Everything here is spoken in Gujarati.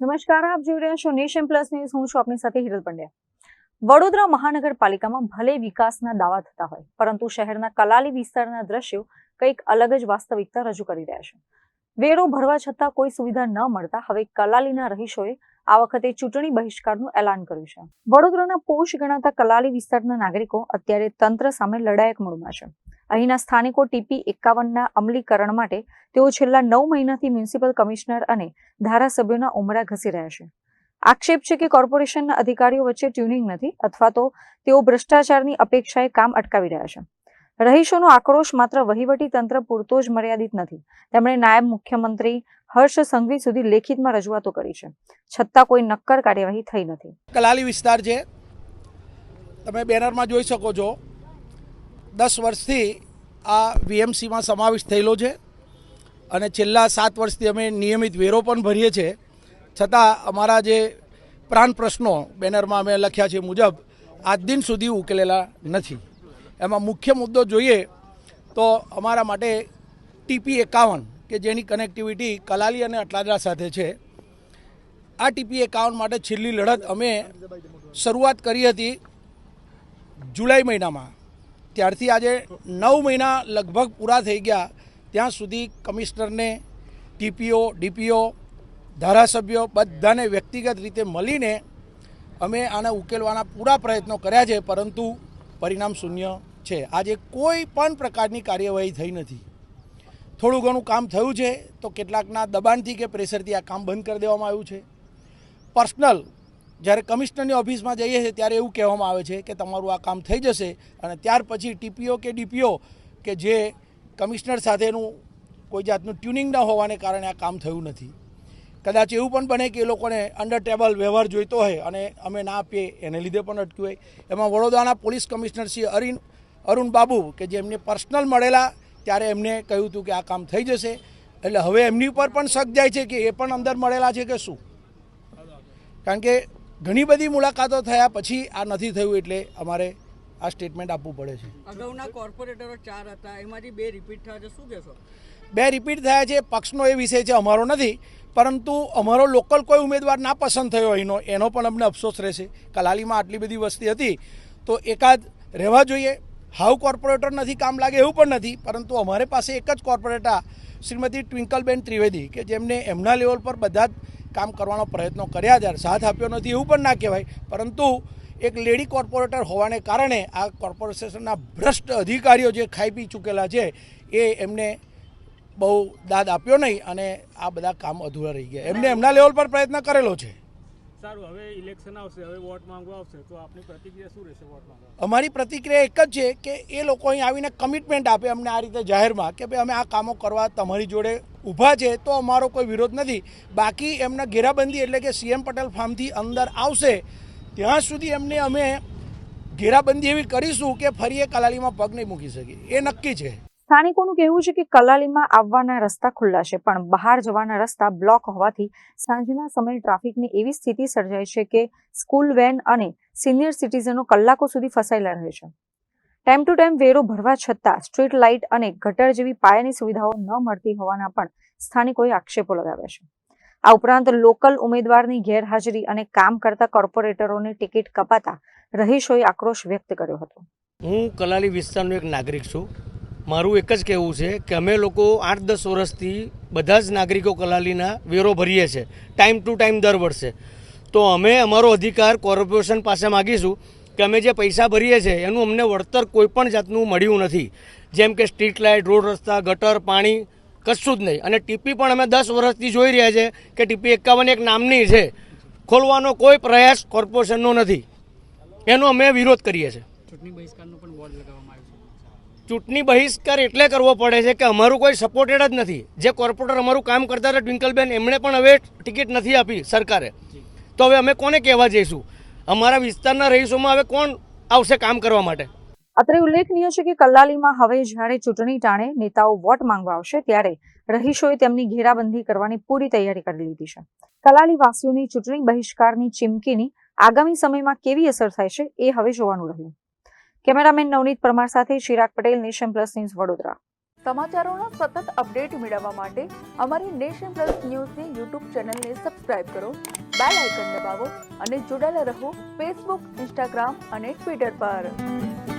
નમસ્કાર, આપ જોઈ રહ્યા છો નેશન પ્લસ ન્યૂઝ. હું છું આપની સાથે હિરલ પંડ્યા. વડોદરા મહાનગરપાલિકામાં ભલે વિકાસના દાવા થતા હોય, પરંતુ શહેરના કલાલી વિસ્તારના દ્રશ્યો કંઈક અલગ જ વાસ્તવિકતા રજૂ કરી રહ્યા છે. વેરો ભરવા છતાં કોઈ સુવિધા ન મળતા હવે કલાલીના રહીશોએ આ વખતે ચૂંટણી બહિષ્કારનું એલાન કર્યું છે. વડોદરાના પોશ ગણાતા કલાલી વિસ્તારના નાગરિકો અત્યારે તંત્ર સામે લડાયક મૂડમાં છે. અહીંના સ્થાનિકો TP51ના અમલીકરણ માટે તેઓ છેલ્લા 9 મહિનાથી મ્યુનિસિપલ કમિશનર અને ધારાસભ્યોના ઉમરા ઘસી રહ્યા છે. આક્ષેપ છે કે કોર્પોરેશનના અધિકારીઓ વચ્ચે ટ્યુનિંગ નથી અથવા તો તેઓ ભ્રષ્ટાચારની અપેક્ષાએ કામ અટકાવી રહ્યા છે. રહીશોનો આક્રોશ માત્ર વહીવટી તંત્ર પૂરતો જ મર્યાદિત નથી. તેમણે નાયબ મુખ્યમંત્રી હર્ષ સંઘવી સુધી લેખિતમાં રજૂઆતો કરી છે, છતાં કોઈ નક્કર કાર્યવાહી થઈ નથી. કલાલી વિસ્તાર છે, તમે બેનરમાં જોઈ શકો છો. 10 વર્ષથી આ VMCમાં સમાવેશ થયેલો છે અને છેલ્લા 7 વર્ષથી અમે નિયમિત વેરો પણ ભરીએ છીએ, છતાં અમારા જે પ્રાણ પ્રશ્નો બેનરમાં અમે લખ્યા છે મુજબ આજ દિન સુધી ઉકેલેલા નથી. એમાં મુખ્ય મુદ્દો જોઈએ તો અમારા માટે TP51 કે જેની કનેક્ટિવિટી કલાલી અને અટલાદરા સાથે છે, આ TP51 માટે છેલ્લી લડત અમે શરૂઆત કરી હતી જુલાઈ મહિનામાં. ત્યારથી આજે 9 મહિના લગભગ પૂરા થઈ ગયા, ત્યાં સુધી કમિશનરને, TPO, DPO, ધારાસભ્યો બધાને વ્યક્તિગત રીતે મળીને અમે આને ઉકેલવાના પૂરા પ્રયત્નો કર્યા છે, પરંતુ પરિણામ શૂન્ય છે. આજે કોઈ પણ પ્રકારની કાર્યવાહી થઈ નથી. થોડું ઘણું કામ થયું છે તો કેટલાકના દબાણથી કે પ્રેશરથી આ કામ બંધ કરી દેવામાં આવ્યું છે. પર્સનલ જ્યારે કમિશનરની ઓફિસમાં જઈએ છીએ ત્યારે એવું કહેવામાં આવે છે કે તમારું આ કામ થઈ જશે, અને ત્યાર પછી TPO કે DPO કે જે કમિશનર સાથેનું કોઈ જાતનું ટ્યુનિંગ ન હોવાને કારણે આ કામ થયું નથી. કદાચ એવું પણ બને કે એ લોકોને અંડર ટેબલ વ્યવહાર જોઈતો હોય અને અમે ના આપીએ એને લીધે પણ અટક્યું હોય. એમાં વડોદરાના પોલીસ કમિશનર શ્રી અરુણ બાબુ કે જે એમને પર્સનલ મળેલા ત્યારે એમને કહ્યું હતું કે આ કામ થઈ જશે, એટલે હવે એમની ઉપર પણ શક જાય છે કે એ પણ અંદર મળેલા છે કે શું. કારણ કે ઘણી બધી મુલાકાતો થયા પછી આ નથી થયું, એટલે અમારે આ સ્ટેટમેન્ટ આપવું પડે છે. અગાઉના કોર્પોરેટરો 4 હતા, એમાંથી 2 રિપીટ થયા છે, શું કહેશો? 2 રિપીટ થયા છે, પક્ષનો એ વિષય છે, અમારો નથી. પરંતુ અમારો લોકલ કોઈ ઉમેદવાર ના પસંદ થયો અહીંનો, એનો પણ અમને અફસોસ રહેશે. કલાલીમાં આટલી બધી વસ્તી હતી તો એકાદ રહેવા જોઈએ. હાવ કોર્પોરેટર નથી કામ લાગે એવું પણ નથી, પરંતુ અમારી પાસે એક જ કોર્પોરેટર શ્રીમતી ટ્વિંકલબેન ત્રિવેદી કે જેમને એમના લેવલ પર બધા જ કામ કરવાનો પ્રયત્નો કર્યા છે. સાથ આપ્યો નથી એવું પણ ના કહેવાય, પરંતુ એક લેડી કોર્પોરેટર હોવાને કારણે આ કોર્પોરેશનના ભ્રષ્ટ અધિકારીઓ જે ખાઈ પી ચૂકેલા છે એ એમને બહુ દાદ આપ્યો નહીં અને આ બધા કામ અધૂરા રહી ગયા. એમને એમના લેવલ પર પ્રયત્ન કરેલો છે. સારું, હવે ઇલેક્શન આવશે, હવે વોટ માંગવા આવશે, તો આપની પ્રતિક્રિયા શું રહેશે વોટ માંગવા? અમારી પ્રતિક્રિયા એક જ છે કે એ લોકો અહીં આવીને કમિટમેન્ટ આપે અમને આ રીતે જાહેરમાં કે ભાઈ અમે આ કામો કરવા તમારી જોડે ઊભા છે, તો અમારો કોઈ વિરોધ નથી. બાકી એમના ઘેરાબંધી એટલે કે CM પટેલ ફાર્મથી અંદર આવશે ત્યાં સુધી એમને અમે ઘેરાબંધી એવી કરીશું કે ફરી એ કલાલીમાં પગ નહીં મૂકી શકીએ, એ નક્કી છે. સ્થાનિકોનું કહેવું છે કે કલાલીમાં આવવાના રસ્તા ખુલ્લા છે, પણ બહાર જવાના રસ્તા બ્લોક હોવાથી સાંજના સમયે ટ્રાફિકની એવી સ્થિતિ સર્જાય છે કે સ્કૂલ વેન અને સિનિયર સિટીઝનો કલાકો સુધી ફસાયેલા રહે છે. ટાઈમ ટુ ટાઈમ વેરો ભરવા છતાં સ્ટ્રીટ લાઇટ અને ગટર જેવી પાયાની સુવિધાઓ ન મળતી હોવાના પણ સ્થાનિકોએ આક્ષેપો લગાવ્યા છે. આ ઉપરાંત લોકલ ઉમેદવારની ગેરહાજરી અને કામ કરતા કોર્પોરેટરોને ટિકિટ કપાતા રહીશોએ આક્રોશ વ્યક્ત કર્યો હતો. હું કલાલી વિસ્તારનો એક નાગરિક છું. મારું એક જ કહેવું છે કે અમે લોકો 8-10 વર્ષથી બધા જ નાગરિકો કલાલીના વેરો ભરીએ છીએ ટાઈમ ટુ ટાઈમ દર વર્ષે. તો અમે અમારો અધિકાર કોર્પોરેશન પાસે માગીશું કે અમે જે પૈસા ભરીએ છીએ એનું અમને વળતર કોઈ પણ જાતનું મળ્યું નથી. જેમ કે સ્ટ્રીટ લાઇટ, રોડ રસ્તા, ગટર, પાણી, કશું જ નહીં. અને TP પણ અમે 10 વર્ષથી જોઈ રહ્યા છે કે TP51 એક નામની છે, ખોલવાનો કોઈ પ્રયાસ કોર્પોરેશનનો નથી. એનો અમે વિરોધ કરીએ છીએ. ચૂંટણી બહિષ્કારનો પણ બોર્ડ લગાવવામાં આવ્યો છે. ચૂંટણી બહિષ્કાર એટલે કરવો પડે છે કે અમારું કોઈ સપોર્ટેડ જ નથી. જે કોર્પોરેટર અમારું કામ કરતા હતા ટ્વિંકલબેન, એમણે પણ હવે ટિકિટ નથી આપી સરકારે. તો હવે અમે કોને કહેવા જઈશું? અમારા વિસ્તારના રહીશોમાં હવે કોણ આવશે કામ કરવા માટે? અત્રે ઉલ્લેખનીય છે કે કલાલીમાં હવે જ્યારે ચૂંટણી ટાણે નેતાઓ વોટ માંગવા આવશે ત્યારે રહીશોએ તેમની ઘેરાબંધી કરવાની પૂરી તૈયારી કરી લીધી છે. કલાલી વાસીઓની ચૂંટણી બહિષ્કારની ચીમકીની આગામી સમયમાં કેવી અસર થાય છે એ હવે જોવાનું રહ્યું. કેમેરામેન નવનીત પરમાર સાથે Chirag Patel, nation plus news, Vadodara. સમાચારોના સતત અપડેટ મેળવવા માટે અમારી નેશન પ્લસ ન્યૂઝની યુટ્યુબ ચેનલને સબસ્ક્રાઇબ કરો, બેલ આઇકન દબાવો અને જોડાયેલા રહો ફેસબુક, ઇન્સ્ટાગ્રામ અને ટ્વિટર પર.